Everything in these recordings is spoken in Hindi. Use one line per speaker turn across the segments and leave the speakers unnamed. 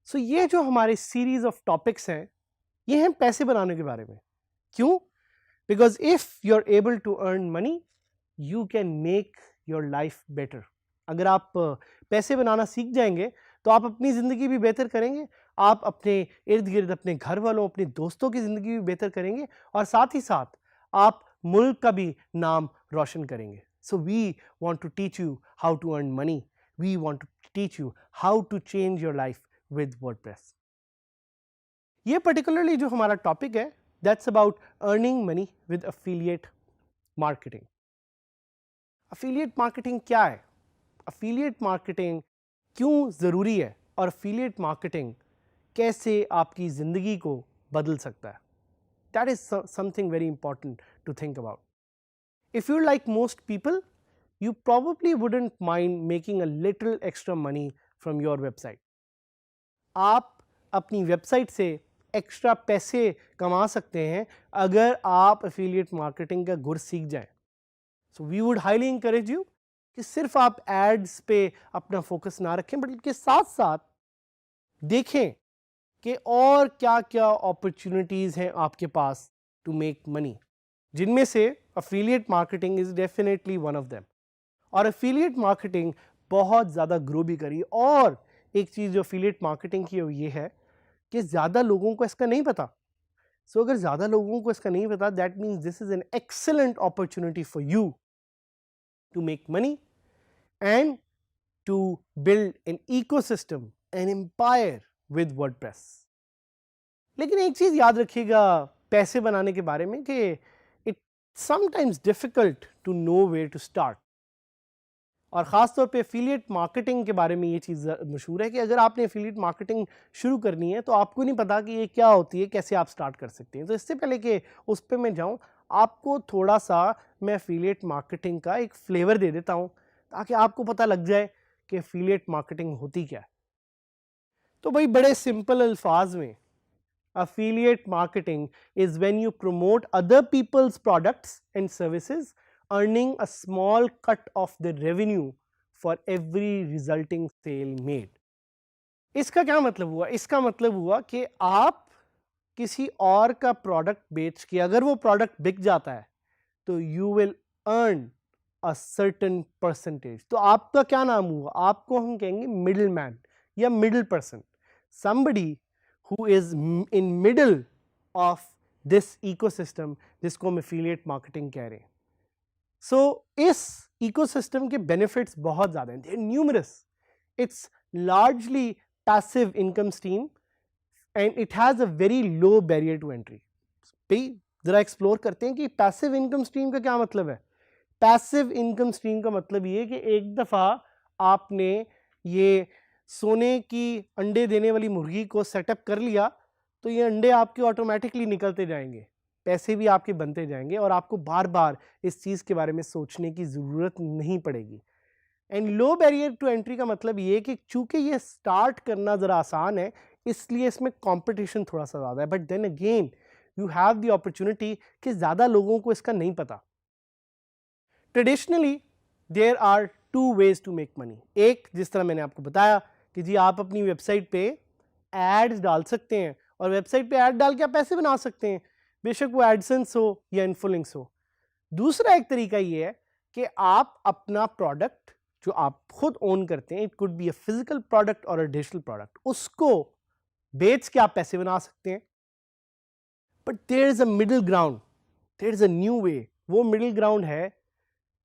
सो ये जो हमारे सीरीज ऑफ टॉपिक्स हैं, ये हैं पैसे बनाने के बारे में। क्यों? Because if you are able to earn money, you can make your life better. अगर आप पैसे बनाना सीख जाएंगे तो आप अपनी ज़िंदगी भी बेहतर करेंगे, आप अपने इर्द गिर्द अपने घर वालों, अपने दोस्तों की ज़िंदगी भी बेहतर करेंगे, और साथ ही साथ आप मुल्क का भी नाम रोशन करेंगे। So we want to teach you how to earn money, we want to teach you how to change your life with WordPress. ये पर्टिकुलरली जो हमारा टॉपिक है, that's about earning money with affiliate marketing. Affiliate marketing क्या है? अफिलिएट मार्केटिंग क्यों ज़रूरी है, और अफिलिएट मार्केटिंग कैसे आपकी ज़िंदगी को बदल सकता है? That is something very important to think about. If you like most people, you probably wouldn't mind making a little extra money from your website. आप अपनी वेबसाइट से एक्स्ट्रा पैसे कमा सकते हैं अगर आप एफिलिएट मार्केटिंग का गुर सीख जाएं। So we would highly encourage you कि सिर्फ आप एड्स पे अपना फोकस ना रखें, बट इसके साथ साथ देखें कि और क्या क्या अपॉर्चुनिटीज़ हैं आपके पास टू मेक मनी, जिनमें से affiliate marketing is definitely one of them. और एफिलिएट मार्केटिंग बहुत ज़्यादा ग्रो भी करी। और एक चीज़ जो एफिलिएट मार्केटिंग की वो ये है कि ज़्यादा लोगों को इसका नहीं पता। सो अगर ज़्यादा लोगों को इसका नहीं पता, that means this is an excellent opportunity for you to make money and to build an ecosystem, an empire with WordPress. लेकिन एक चीज़ याद रखिएगा पैसे बनाने के बारे में कि it sometimes difficult to know where to start. और ख़ास तौर पे एफिलिएट मार्केटिंग के बारे में ये चीज़ मशहूर है कि अगर आपने एफिलिएट मार्केटिंग शुरू करनी है तो आपको नहीं पता कि ये क्या होती है, कैसे आप स्टार्ट कर सकते हैं। तो इससे पहले कि उस पर मैं जाऊँ, आपको थोड़ा सा मैं एफिलिएट मार्केटिंग का एक फ्लेवर दे देता हूँ ताकि आपको पता लग जाए कि एफिलिएट मार्केटिंग होती क्या है। तो भाई बड़े सिंपल अल्फाज में, affiliate marketing is when you promote other people's products and services earning a small cut of the revenue for every resulting sale made. इसका क्या मतलब हुआ? इसका मतलब हुआ कि आप किसी और का प्रोडक्ट बेच के अगर वो प्रोडक्ट बिक जाता है तो you will earn a certain percentage. तो आपका क्या नाम हुआ? आपको हम कहेंगे मिडल मैन या middle person, somebody who is in middle of this ecosystem, जिसको हम एफिलिएट मार्केटिंग कह रहे हैं। सो इस इकोसिस्टम के बेनिफिट्स बहुत ज़्यादा हैं, numerous. It's largely passive income stream and it has a very low barrier to entry. भाई ज़रा एक्सप्लोर करते हैं कि पैसिव इनकम स्ट्रीम का क्या मतलब है। पैसिव इनकम स्ट्रीम का मतलब ये कि एक दफ़ा आपने ये सोने की अंडे देने वाली मुर्गी को सेटअप कर लिया तो ये अंडे आपके ऑटोमेटिकली निकलते जाएंगे, पैसे भी आपके बनते जाएंगे और आपको बार बार इस चीज़ के बारे में सोचने की ज़रूरत नहीं पड़ेगी। And low barrier to entry का मतलब ये कि चूंकि ये स्टार्ट करना ज़रा आसान है, इसलिए इसमें कंपटीशन थोड़ा सा ज़्यादा है, but then again you have the opportunity कि ज़्यादा लोगों को इसका नहीं पता। Traditionally there are two ways to make money. एक, जिस तरह मैंने आपको बताया कि जी आप अपनी वेबसाइट पे एड्स डाल सकते हैं और वेबसाइट पे ऐड डाल के आप पैसे बना सकते हैं, बेशक वो एडसेंस हो या इन्फ्लुएंस हो। दूसरा एक तरीका ये है कि आप अपना प्रोडक्ट जो आप खुद ओन करते हैं, it could be a physical product और अ डिजिटल प्रोडक्ट, उसको बेच के आप पैसे बना सकते हैं। But there is a middle ground, there is a new way. वो मिडिल ग्राउंड है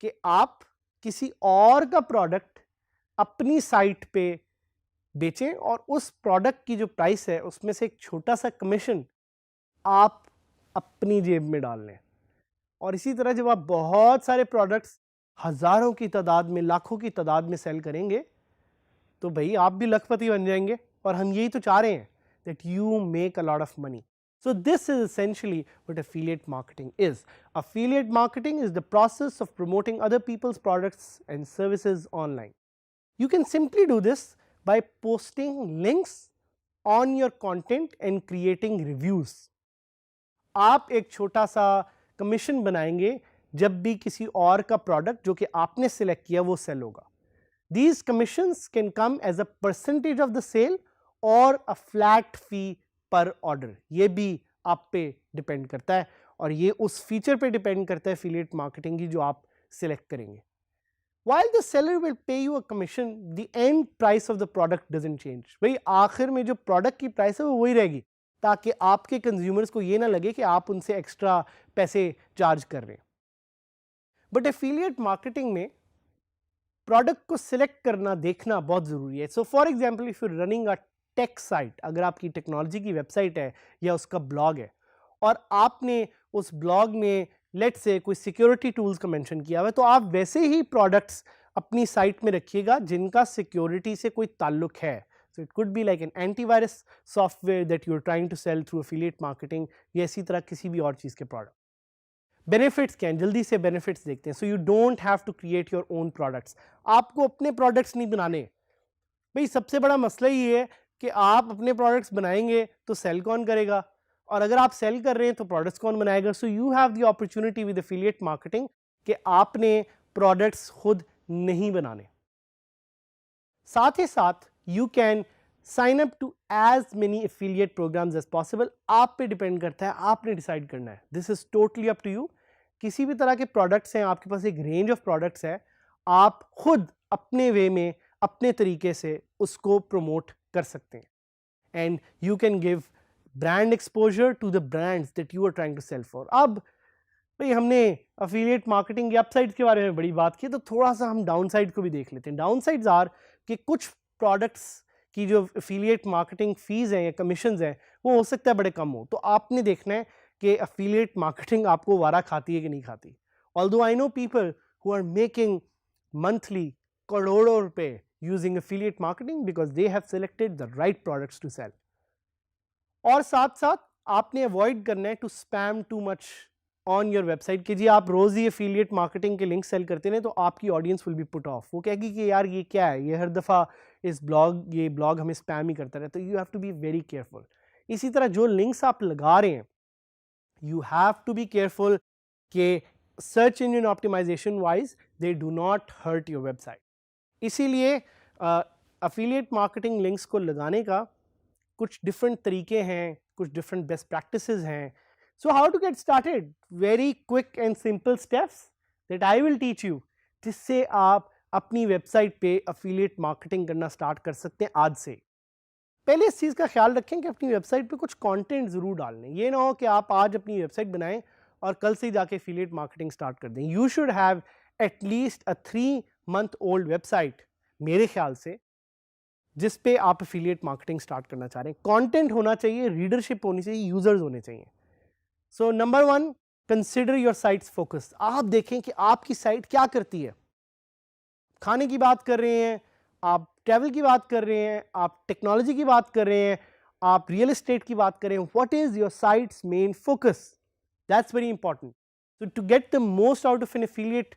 कि आप किसी और का प्रोडक्ट अपनी साइट पे बेचें और उस प्रोडक्ट की जो प्राइस है उसमें से एक छोटा सा कमीशन आप अपनी जेब में डाल लें। और इसी तरह जब आप बहुत सारे प्रोडक्ट्स हज़ारों की तादाद में, लाखों की तादाद में सेल करेंगे तो भाई आप भी लखपति बन जाएंगे। और हम यही तो चाह रहे हैं, that you make a lot of money. So this is essentially what affiliate marketing is. Affiliate marketing is the process of promoting other people's products and services online. You can simply do this by posting links on your content and creating reviews. आप एक छोटा सा कमीशन बनाएंगे जब भी किसी और का प्रोडक्ट जो कि आपने सिलेक्ट किया वो सेल होगा. These commissions can come as a percentage of the sale or a flat fee per order. ये भी आप पे डिपेंड करता है और ये उस फीचर पे डिपेंड करता है एफिलिएट मार्केटिंग की जो आप सिलेक्ट करेंगे. While the seller will pay you a commission, the end price of the product doesn't change. भाई आखिर में जो प्रोडक्ट की प्राइस है वो वही रहेगी ताकि आपके कंज्यूमर्स को ये ना लगे कि आप उनसे एक्स्ट्रा पैसे चार्ज कर रहे हैं. बट एफिलिएट मार्केटिंग में प्रोडक्ट को सिलेक्ट करना देखना बहुत ज़रूरी है. So for example if you running a tech site, अगर आपकी टेक्नोलॉजी की वेबसाइट है या उसका ब्लॉग है और आपने उस ब्लॉग में लेट्स से कोई सिक्योरिटी टूल्स का मेंशन किया हुआ है, तो आप वैसे ही प्रोडक्ट्स अपनी साइट में रखिएगा जिनका सिक्योरिटी से कोई ताल्लुक है. So it could be like an antivirus software that you are trying to sell through affiliate marketing या इसी तरह किसी भी और चीज़ के प्रोडक्ट. बेनिफिट्स क्या हैं, जल्दी से बेनिफिट्स देखते हैं. So you don't have to create your own products. आपको अपने प्रोडक्ट्स नहीं बनाने. भाई सबसे बड़ा मसला ये है कि आप अपने प्रोडक्ट्स बनाएंगे तो सेल कौन करेगा, और अगर आप सेल कर रहे हैं तो प्रोडक्ट्स कौन बनाएगा. So you have the opportunity with affiliate marketing कि आपने प्रोडक्ट्स खुद नहीं बनाने. साथ ही साथ you can sign up to as many affiliate programs as possible. आप पे डिपेंड करता है, आपने डिसाइड करना है. This is totally up to you. किसी भी तरह के प्रोडक्ट्स हैं, आपके पास एक रेंज ऑफ प्रोडक्ट्स है, आप खुद अपने वे में अपने तरीके से उसको प्रमोट कर सकते हैं. And you can give brand exposure to the brands that you are trying to sell for. अब भाई हमने एफिलिएट मार्केटिंग की अपसाइड्स के बारे में बड़ी बात की, तो थोड़ा सा हम डाउन साइड को भी देख लेते हैं. डाउन साइड्स आर कि कुछ प्रोडक्ट्स की जो एफिलिएट मार्केटिंग फीस हैं या कमीशंस हैं वो हो सकता है बड़े कम हो. तो आपने देखना है कि एफिलिएट मार्केटिंग आपको वारा खाती है कि नहीं खाती. Although I know people who are making monthly करोड़ों रुपए using affiliate marketing because they have selected the right products to sell. और साथ साथ आपने अवॉइड करना है to spam too much on your website कि जी आप रोज ही एफिलिएट मार्केटिंग के लिंक सेल करते हैं तो आपकी audience will be put off. वो कहेगी कि यार ये क्या है, ये हर दफ़ा ये ब्लॉग हमें स्पैम ही करता रहता है. तो you have to be very careful. इसी तरह जो लिंक्स आप लगा रहे हैं you have to be careful कि search engine optimisation wise they do not hurt your website. इसीलिए एफिलिएट मार्केटिंग लिंक्स को लगाने का कुछ डिफरेंट तरीके हैं, कुछ डिफरेंट बेस्ट प्रैक्टिसेस हैं. So how to get started? Very quick and simple steps that I will teach you, जिससे आप अपनी वेबसाइट पे एफिलिएट मार्केटिंग करना स्टार्ट कर सकते हैं आज से. पहले इस चीज़ का ख्याल रखें कि अपनी वेबसाइट पे कुछ कंटेंट ज़रूर डाल लें. ये ना हो कि आप आज अपनी वेबसाइट बनाएं और कल से ही जाके एफिलिएट मार्केटिंग स्टार्ट कर दें. You should have at least a 3-month old website मेरे ख्याल से जिस पे आप एफिलिएट मार्केटिंग स्टार्ट करना चाह रहे हैं. कंटेंट होना चाहिए, रीडरशिप होनी चाहिए, यूजर्स होने चाहिए. So number 1, consider your sites focus. आप देखें कि आपकी साइट क्या करती है. खाने की बात कर रहे हैं, आप ट्रैवल की बात कर रहे हैं, आप टेक्नोलॉजी की बात कर रहे हैं, आप रियल एस्टेट की बात कर रहे हैं. What is your site's main focus? That's very important. So to get the most out of an affiliate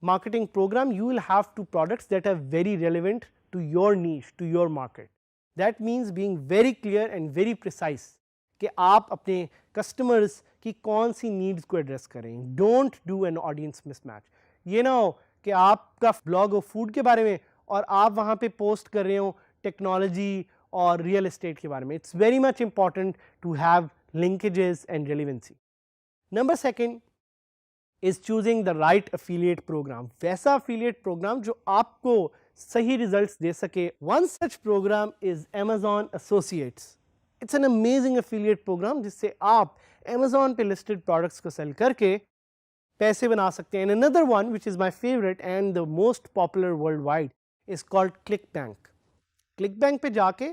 marketing program, you will have to products that are very relevant to your niche, to your market. That means being very clear and very precise कि आप अपने customers की कौन सी needs को address करें. Don't do an audience mismatch. ये ना हो कि आपका blog हो food के बारे में और आप वहाँ पे post कर रहे हो technology और real estate के बारे में. It's very much important to have linkages and relevancy. Number 2 is choosing the right affiliate program. वैसा affiliate program जो आपको सही results दे सके. One such program is Amazon Associates. It's an amazing affiliate program जिससे आप Amazon पे listed products को sell करके पैसे बना सकते हैं. And another one which is my favorite and the most popular worldwide is called ClickBank. ClickBank पे जाके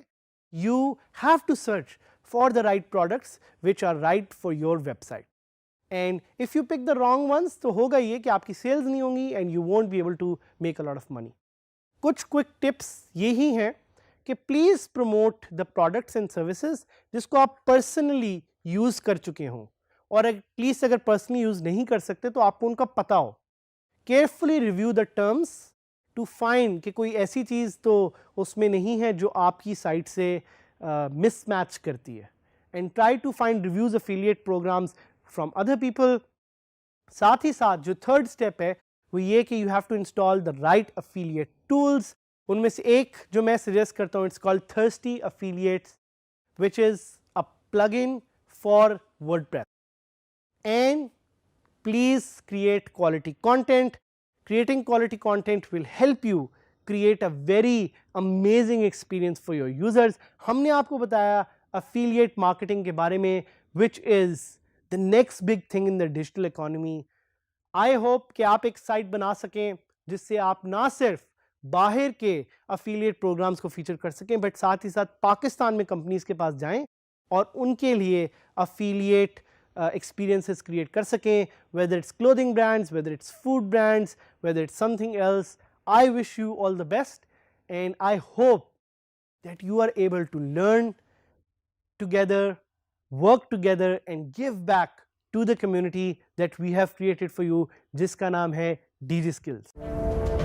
you have to search for the right products which are right for your website. And if you pick the wrong ones तो होगा ये कि आपकी सेल्स नहीं होंगी and you won't be able to make a lot of money. कुछ क्विक टिप्स ये ही हैं कि please promote the products and services जिसको आप पर्सनली यूज़ कर चुके हों, और एटलीस्ट अगर पर्सनली यूज़ नहीं कर सकते तो आपको उनका पता हो। Carefully review the terms to find कि कोई ऐसी चीज़ तो उसमें नहीं है जो आपकी साइट से मिसमैच करती है, and try to find reviews affiliate programs from other people. साथ ही साथ जो थर्ड स्टेप है वो ये कि you have to install the right affiliate tools. उनमें से एक जो मैं सजेस्ट करता हूँ, it's called Thirsty Affiliates, which is a plugin for WordPress. And please create quality content. Creating quality content will help you create a very amazing experience for your users. हमने आपको बताया affiliate marketing के बारे में, which is the next big thing in the digital economy. I hope कि आप एक साइट बना सकें जिससे आप ना सिर्फ बाहर के अफिलिएट प्रोग्राम्स को फीचर कर सकें, बट साथ ही साथ पाकिस्तान में कंपनीज के पास जाएं और उनके लिए अफिलिएट एक्सपीरियंसेस क्रिएट कर सकें, whether it's clothing brands, whether its food brands, whether it's something else. I wish you all the best, and I hope that you are able to learn together, work together and give back to the community that we have created for you, जिसका नाम है DigiSkills.